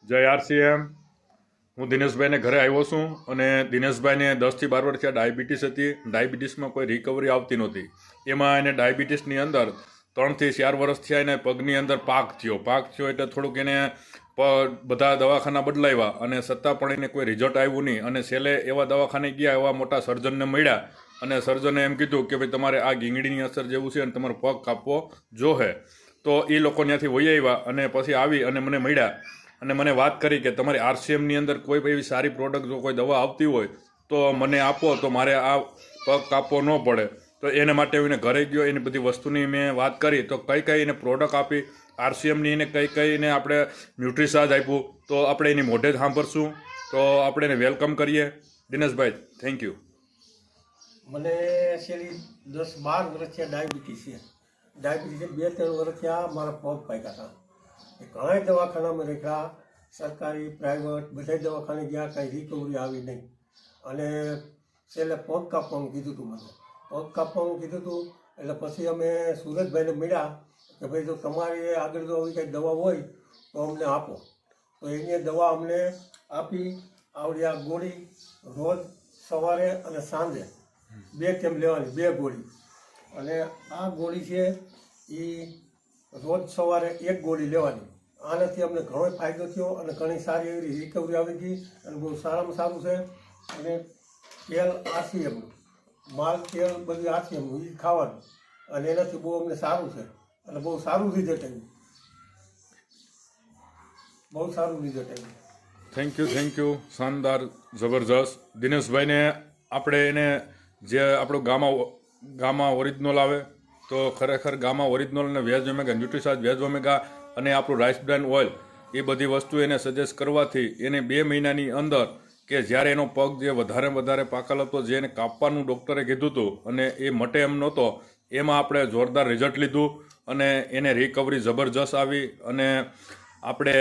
જય આરસીએમ। હું દિનેશભાઈને ઘરે આવ્યો છું અને દિનેશભાઈને 10 થી 12 વર્ષથી ડાયાબિટીસ હતી। ડાયાબિટીસમાં કોઈ રિકવરી આવતી નહોતી। એમાં એને ડાયાબિટીસની અંદર 3 થી 4 વર્ષ થયા એને પગની અંદર પાક થયો એટલે થોડુંક એને બધા દવાખાના બદલાવ્યા અને છતાં પણ એને કોઈ રિઝલ્ટ આવ્યું નહીં અને છેલ્લે એવા દવાખાને ગયા, એવા મોટા સર્જનને મળ્યા અને સર્જને એમ કીધું કે ભાઈ તમારે આ ગીંગડીની અસર જેવું છે અને તમારો પગ કાપવો જોહે। તો એ લોકો ત્યાંથી વહી આવ્યા અને પછી આવી અને મને મળ્યા અને મને વાત કરી કે તમારી આરસીએમની અંદર કોઈ એવી સારી પ્રોડક્ટ જો કોઈ દવા આવતી હોય તો મને આપો, તો મારે આ પગ કાપવો ન પડે। તો એને માટે એને ઘરે ગયો, એની બધી વસ્તુની મેં વાત કરી તો કઈ એને પ્રોડક્ટ આપી આરસીએમની, એને કઈ એને આપણે ન્યુટ્રીસાજ આપ્યું, તો આપણે એની મોઢે જ સાંભળશું। તો આપણે એને વેલકમ કરીએ। Dineshbhai, thank you. મને છેલ્લી 10-12 વર્ષથી ડાયાબિટીસ છે। 2-3 વર્ષથી મારા પગ પાક્યા હતા। ઘણા દવાખાનામાં રેખ્યા, સરકારી પ્રાઇવેટ બધા દવાખાને ગયા, કાંઈ રિકવરી આવી નહીં અને છેલ્લે પગ કાપવાનું કીધું હતું। મને પગ કાપવાનું કીધું હતું એટલે પછી અમે સુરજભાઈને મળ્યા કે ભાઈ જો તમારી આગળ જો આવી કંઈ દવા હોય તો અમને આપો। તો એની દવા અમને આપી। આવડી આ ગોળી રોજ સવારે અને સાંજે 2 ટાઈમ લેવાની, 2 ગોળી। અને આ ગોળી છે એ રોજ સવારે 1 ગોળી લેવાની। આનાથી અમને ઘણો ફાયદો થયો અને ઘણી સારી એવી રિકવરી આવી ગઈ અને બહુ સારામાં સારું છે। અને તેલ આરસીએમનું, માલ તેલ બધું આરસીએમનું એ ખાવાનું અને એનાથી બહુ અમને સારું છે અને બહુ સારું રિઝલ્ટ આવ્યું, બહુ સારું રિઝલ્ટ આવ્યું। થેન્ક યુ, શાનદાર, જબરજસ્ત। દિનેશભાઈને આપણે એને જે આપણું ગામા ઓરિજિનલ આવે તો ખરેખર ગામા ઓરિજિનલ અને વેજ ઓમેગા, ન્યુટ્રીસાજ વેજ ઓમેગા અને આપણું રાઈસ બ્રાન ઓઇલ એ બધી વસ્તુ એને સજેસ્ટ કરવાથી એને 2 મહિનાની અંદર કે જ્યારે એનો પગ જે વધારે પાકલ હતો, જે એને કાપવાનું ડૉક્ટરે કીધું હતું અને એ મટે એમ નહોતો, એમાં આપણે જોરદાર રિઝલ્ટ લીધું અને એને રિકવરી જબરજસ્ત આવી અને આપણે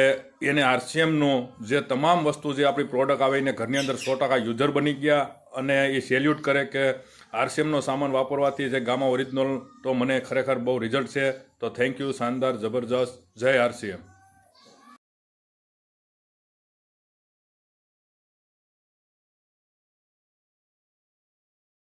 એને આરસીએમનું જે તમામ વસ્તુ જે આપણી પ્રોડક્ટ આવે એને ઘરની અંદર 100% યુઝર બની ગયા અને એ સેલ્યુટ કરે કે આરસીએમનો સામાન વાપરવાથી જે ગામા ઓરિજિનલ તો મને ખરેખર બહુ રિઝલ્ટ છે। તો થેન્ક યુ, શાનદાર, જબરજસ્ત। જય આરસીએમ।